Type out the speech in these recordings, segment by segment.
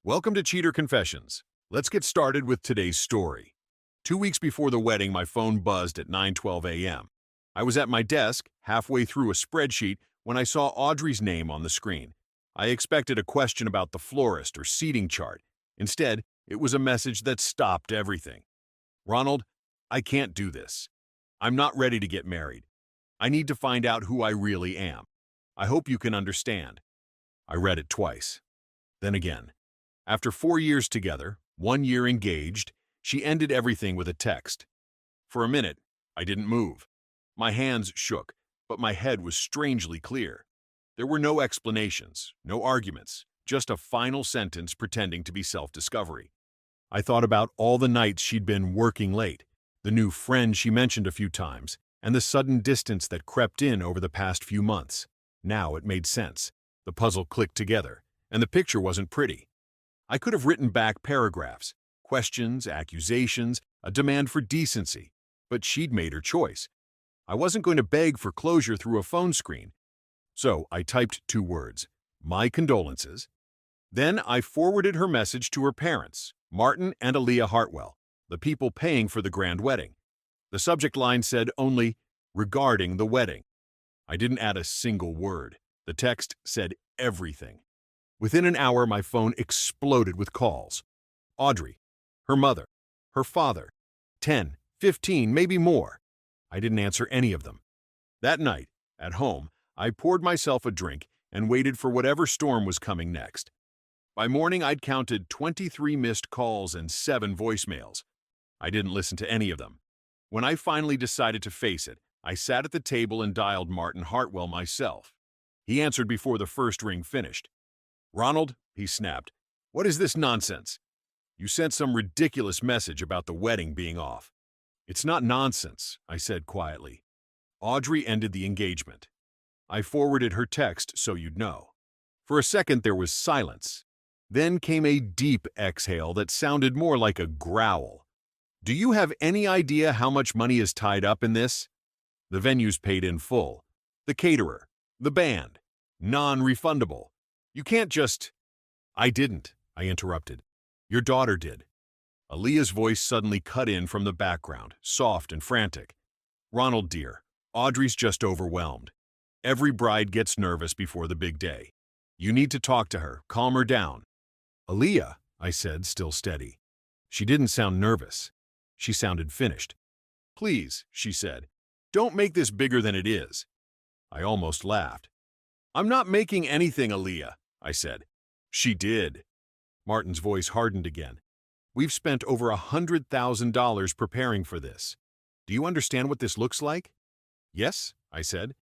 Welcome to Cheater Confessions. Let's get started with today's story. 2 weeks before the wedding, my phone buzzed at 9:12 a.m. I was at my desk, halfway through a spreadsheet, when I saw Audrey's name on the screen. I expected a question about the florist or seating chart. Instead, it was a message that stopped everything. Ronald, I can't do this. I'm not ready to get married. I need to find out who I really am. I hope you can understand. I read it twice. Then again. After 4 years together, 1 year engaged, she ended everything with a text. For a minute, I didn't move. My hands shook, but my head was strangely clear. There were no explanations, no arguments, just a final sentence pretending to be self-discovery. I thought about all the nights she'd been working late, the new friend she mentioned a few times, and the sudden distance that crept in over the past few months. Now it made sense. The puzzle clicked together, and the picture wasn't pretty. I could have written back paragraphs, questions, accusations, a demand for decency, but she'd made her choice. I wasn't going to beg for closure through a phone screen. So I typed 2 words, my condolences. Then I forwarded her message to her parents, Martin and Aaliyah Hartwell, the people paying for the grand wedding. The subject line said only, regarding the wedding. I didn't add a single word. The text said everything. Within an hour, my phone exploded with calls. Audrey, her mother, her father, 10, 15, maybe more. I didn't answer any of them. That night, at home, I poured myself a drink and waited for whatever storm was coming next. By morning, I'd counted 23 missed calls and 7 voicemails. I didn't listen to any of them. When I finally decided to face it, I sat at the table and dialed Martin Hartwell myself. He answered before the first ring finished. Ronald, he snapped, what is this nonsense? You sent some ridiculous message about the wedding being off. It's not nonsense, I said quietly. Audrey ended the engagement. I forwarded her text so you'd know. For a second there was silence. Then came a deep exhale that sounded more like a growl. Do you have any idea how much money is tied up in this? The venue's paid in full. The caterer. The band. Non-refundable. You can't just... I didn't, I interrupted. Your daughter did. Aaliyah's voice suddenly cut in from the background, soft and frantic. Ronald, dear, Audrey's just overwhelmed. Every bride gets nervous before the big day. You need to talk to her, calm her down. Aaliyah, I said, still steady. She didn't sound nervous. She sounded finished. Please, she said, don't make this bigger than it is. I almost laughed. I'm not making anything, Aaliyah, I said. She did. Martin's voice hardened again. We've spent over $100,000 preparing for this. Do you understand what this looks like? Yes, I said.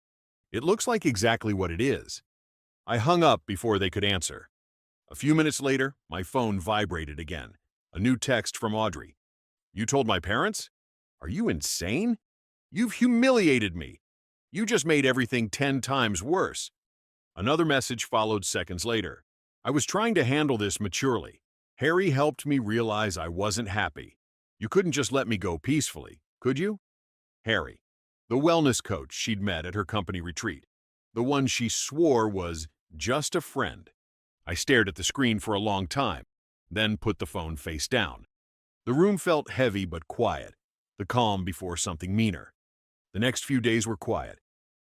It looks like exactly what it is. I hung up before they could answer. A few minutes later, my phone vibrated again. A new text from Audrey. You told my parents? Are you insane? You've humiliated me. You just made everything 10 times worse. Another message followed seconds later. I was trying to handle this maturely. Harry helped me realize I wasn't happy. You couldn't just let me go peacefully, could you? Harry, the wellness coach she'd met at her company retreat. The one she swore was just a friend. I stared at the screen for a long time, then put the phone face down. The room felt heavy but quiet, the calm before something meaner. The next few days were quiet.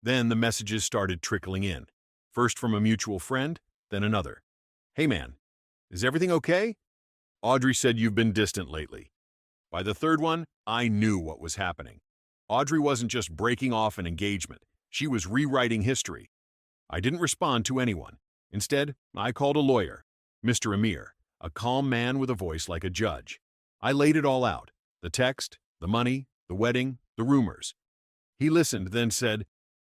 Then the messages started trickling in. First from a mutual friend, then another. Hey man, is everything okay? Audrey said you've been distant lately. By the third one, I knew what was happening. Audrey wasn't just breaking off an engagement. She was rewriting history. I didn't respond to anyone. Instead, I called a lawyer, Mr. Amir, a calm man with a voice like a judge. I laid it all out. The text, the money, the wedding, the rumors. He listened, then said,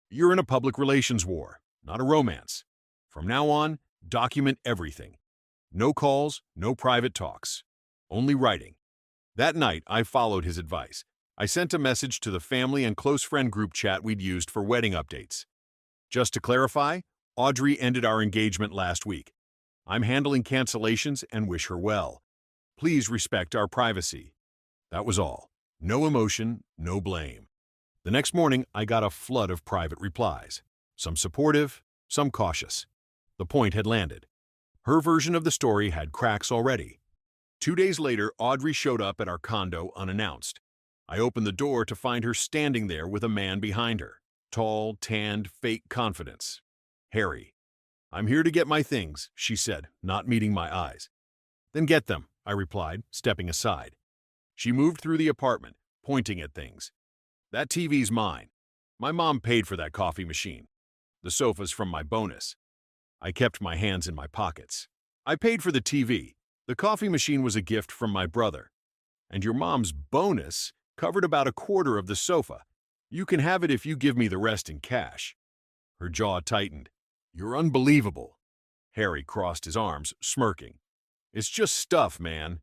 you're in a public relations war. Not a romance. From now on, document everything. No calls, no private talks. Only writing. That night, I followed his advice. I sent a message to the family and close friend group chat we'd used for wedding updates. Just to clarify, Audrey ended our engagement last week. I'm handling cancellations and wish her well. Please respect our privacy. That was all. No emotion, no blame. The next morning, I got a flood of private replies. Some supportive, some cautious. The point had landed. Her version of the story had cracks already. 2 days later, Audrey showed up at our condo unannounced. I opened the door to find her standing there with a man behind her. Tall, tanned, fake confidence. Harry. "I'm here to get my things," she said, not meeting my eyes. "Then get them," I replied, stepping aside. She moved through the apartment, pointing at things. "That TV's mine. My mom paid for that coffee machine. The sofa's from my bonus." I kept my hands in my pockets. "I paid for the TV. The coffee machine was a gift from my brother. And your mom's bonus covered about a quarter of the sofa. You can have it if you give me the rest in cash." Her jaw tightened. "You're unbelievable." Harry crossed his arms, smirking. "It's just stuff, man."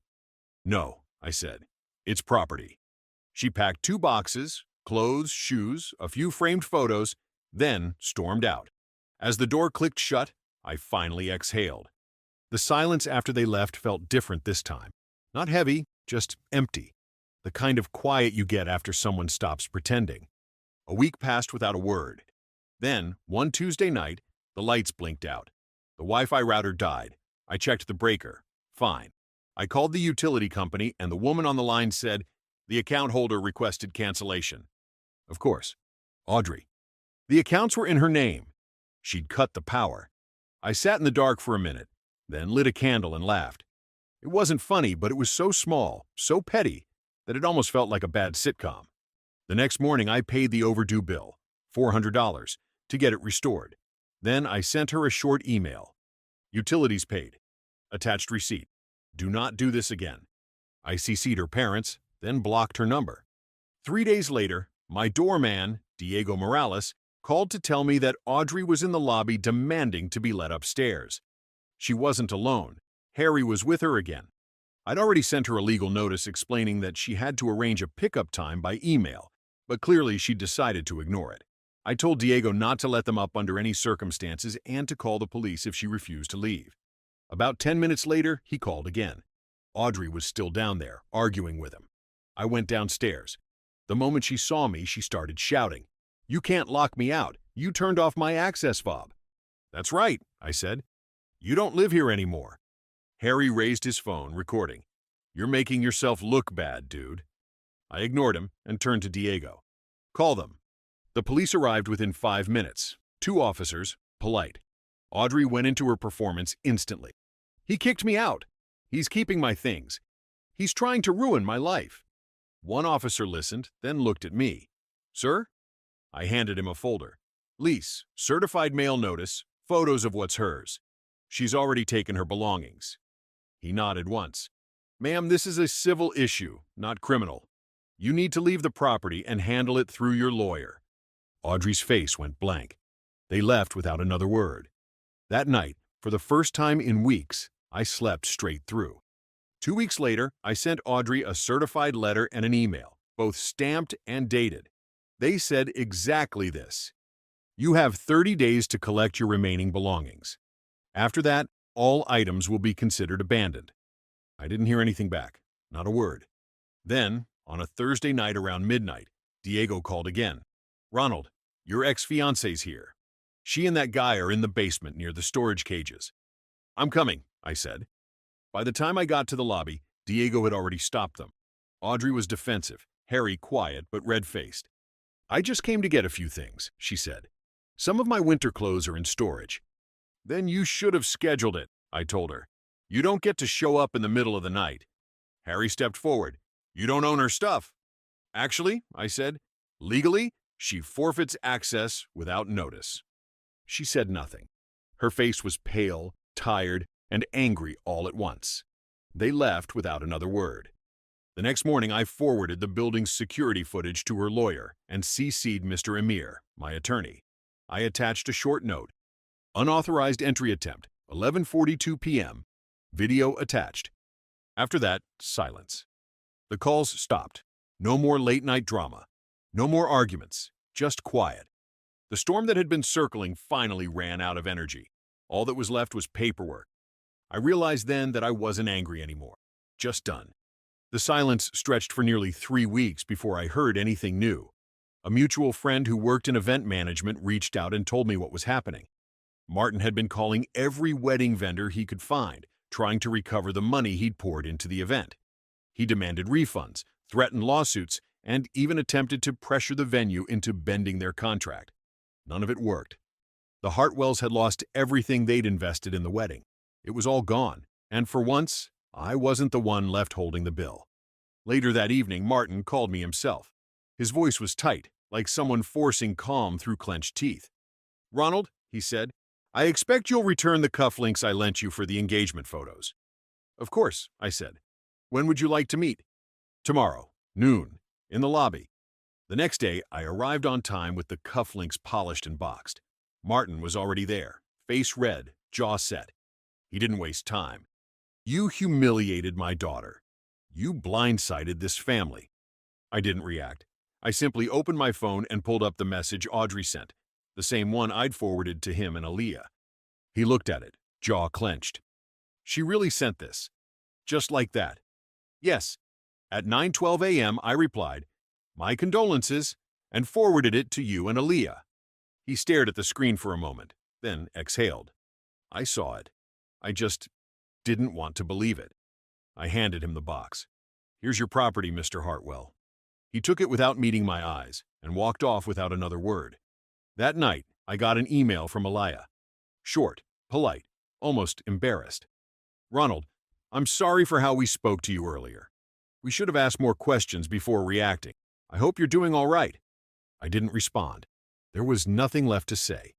"No," I said. "It's property." She packed 2 boxes, clothes, shoes, a few framed photos, then stormed out. As the door clicked shut, I finally exhaled. The silence after they left felt different this time. Not heavy, just empty. The kind of quiet you get after someone stops pretending. A week passed without a word. Then, one Tuesday night, the lights blinked out. The Wi-Fi router died. I checked the breaker. Fine. I called the utility company, and the woman on the line said, "The account holder requested cancellation." Of course. Audrey. The accounts were in her name. She'd cut the power. I sat in the dark for a minute, then lit a candle and laughed. It wasn't funny, but it was so small, so petty, that it almost felt like a bad sitcom. The next morning, I paid the overdue bill, $400, to get it restored. Then I sent her a short email. "Utilities paid. Attached receipt. Do not do this again." I CC'd her parents, then blocked her number. 3 days later, my doorman, Diego Morales, called to tell me that Audrey was in the lobby demanding to be let upstairs. She wasn't alone. Harry was with her again. I'd already sent her a legal notice explaining that she had to arrange a pickup time by email, but clearly she decided to ignore it. I told Diego not to let them up under any circumstances and to call the police if she refused to leave. About 10 minutes later, he called again. Audrey was still down there, arguing with him. I went downstairs. The moment she saw me, she started shouting, "You can't lock me out. You turned off my access fob." "That's right," I said. "You don't live here anymore." Harry raised his phone, recording. "You're making yourself look bad, dude." I ignored him and turned to Diego. "Call them." The police arrived within 5 minutes. 2 officers, polite. Audrey went into her performance instantly. "He kicked me out. He's keeping my things. He's trying to ruin my life." One officer listened, then looked at me. "Sir?" I handed him a folder. "Lease, certified mail notice, photos of what's hers. She's already taken her belongings." He nodded once. "Ma'am, this is a civil issue, not criminal. You need to leave the property and handle it through your lawyer." Audrey's face went blank. They left without another word. That night, for the first time in weeks, I slept straight through. 2 weeks later, I sent Audrey a certified letter and an email, both stamped and dated. They said exactly this: "You have 30 days to collect your remaining belongings. After that, all items will be considered abandoned." I didn't hear anything back, not a word. Then, on a Thursday night around midnight, Diego called again. "Ronald, your ex-fiancée's here. She and that guy are in the basement near the storage cages." "I'm coming," I said. By the time I got to the lobby, Diego had already stopped them. Audrey was defensive, Harry quiet but red-faced. "I just came to get a few things," she said. "Some of my winter clothes are in storage." "Then you should have scheduled it," I told her. "You don't get to show up in the middle of the night." Harry stepped forward. "You don't own her stuff." "Actually," I said, "legally, she forfeits access without notice." She said nothing. Her face was pale, tired, and angry all at once. They left without another word. The next morning, I forwarded the building's security footage to her lawyer and CC'd Mr. Emir, my attorney. I attached a short note. "Unauthorized entry attempt, 11:42 p.m. Video attached." After that, silence. The calls stopped. No more late-night drama. No more arguments. Just quiet. The storm that had been circling finally ran out of energy. All that was left was paperwork. I realized then that I wasn't angry anymore. Just done. The silence stretched for nearly 3 weeks before I heard anything new. A mutual friend who worked in event management reached out and told me what was happening. Martin had been calling every wedding vendor he could find, trying to recover the money he'd poured into the event. He demanded refunds, threatened lawsuits, and even attempted to pressure the venue into bending their contract. None of it worked. The Hartwells had lost everything they'd invested in the wedding. It was all gone, and for once, I wasn't the one left holding the bill. Later that evening, Martin called me himself. His voice was tight, like someone forcing calm through clenched teeth. "Ronald," he said, "I expect you'll return the cufflinks I lent you for the engagement photos." "Of course," I said. "When would you like to meet?" "Tomorrow, noon, in the lobby." The next day, I arrived on time with the cufflinks polished and boxed. Martin was already there, face red, jaw set. He didn't waste time. "You humiliated my daughter. You blindsided this family." I didn't react. I simply opened my phone and pulled up the message Audrey sent, the same one I'd forwarded to him and Aaliyah. He looked at it, jaw clenched. "She really sent this? Just like that?" "Yes." At 9:12 a.m., I replied, "My condolences," and forwarded it to you and Aaliyah. He stared at the screen for a moment, then exhaled. I saw it. I just didn't want to believe it. I handed him the box. "Here's your property, Mr. Hartwell." He took it without meeting my eyes and walked off without another word. That night, I got an email from Aaliyah. Short, polite, almost embarrassed. "Ronald, I'm sorry for how we spoke to you earlier. We should have asked more questions before reacting. I hope you're doing all right." I didn't respond. There was nothing left to say.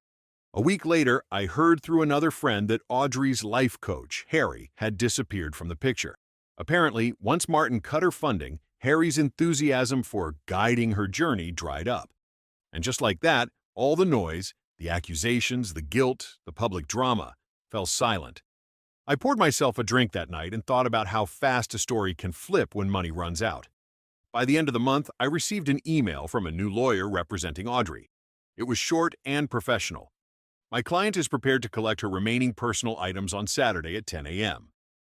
A week later, I heard through another friend that Audrey's life coach, Harry, had disappeared from the picture. Apparently, once Martin cut her funding, Harry's enthusiasm for guiding her journey dried up. And just like that, all the noise, the accusations, the guilt, the public drama, fell silent. I poured myself a drink that night and thought about how fast a story can flip when money runs out. By the end of the month, I received an email from a new lawyer representing Audrey. It was short and professional. "My client is prepared to collect her remaining personal items on Saturday at 10 a.m.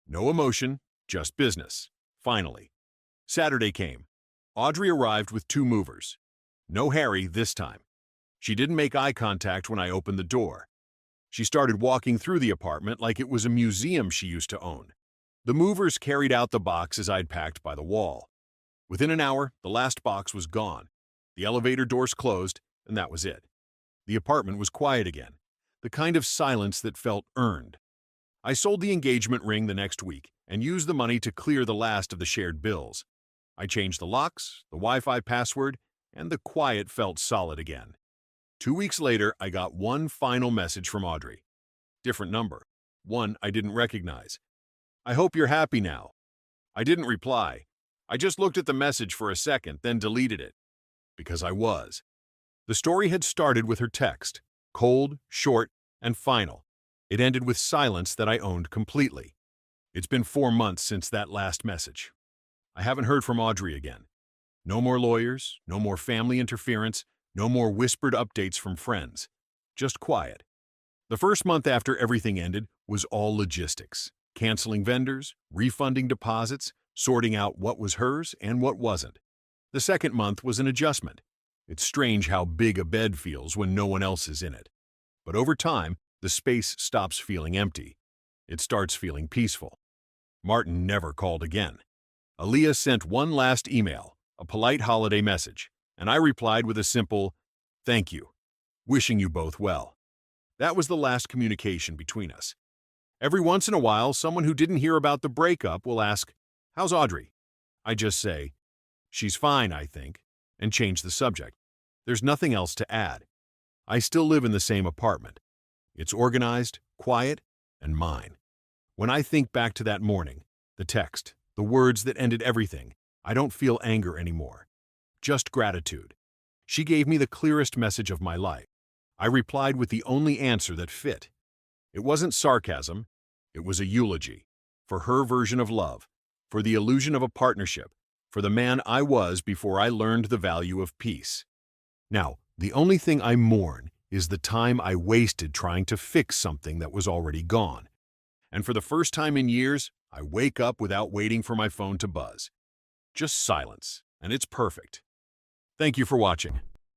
No emotion, just business. Finally. Saturday came. Audrey arrived with 2 movers. No Harry this time. She didn't make eye contact when I opened the door. She started walking through the apartment like it was a museum she used to own. The movers carried out the boxes I'd packed by the wall. Within an hour, the last box was gone. The elevator doors closed, and that was it. The apartment was quiet again, the kind of silence that felt earned. I sold the engagement ring the next week and used the money to clear the last of the shared bills. I changed the locks, the Wi-Fi password, and the quiet felt solid again. 2 weeks later, I got one final message from Audrey. Different number. One I didn't recognize. "I hope you're happy now." I didn't reply. I just looked at the message for a second, then deleted it. Because I was. The story had started with her text, cold, short, and final. It ended with silence that I owned completely. It's been 4 months since that last message. I haven't heard from Audrey again. No more lawyers, no more family interference, no more whispered updates from friends. Just quiet. The first month after everything ended was all logistics. Canceling vendors, refunding deposits, sorting out what was hers and what wasn't. The second month was an adjustment. It's strange how big a bed feels when no one else is in it. But over time, the space stops feeling empty. It starts feeling peaceful. Martin never called again. Aaliyah sent one last email, a polite holiday message, and I replied with a simple, "Thank you. Wishing you both well." That was the last communication between us. Every once in a while, someone who didn't hear about the breakup will ask, "How's Audrey?" I just say, "She's fine, I think," and change the subject. There's nothing else to add. I still live in the same apartment. It's organized, quiet, and mine. When I think back to that morning, the text, the words that ended everything, I don't feel anger anymore. Just gratitude. She gave me the clearest message of my life. I replied with the only answer that fit. It wasn't sarcasm. It was a eulogy. For her version of love. For the illusion of a partnership. For the man I was before I learned the value of peace. Now, the only thing I mourn is the time I wasted trying to fix something that was already gone. And for the first time in years, I wake up without waiting for my phone to buzz. Just silence, and it's perfect. Thank you for watching.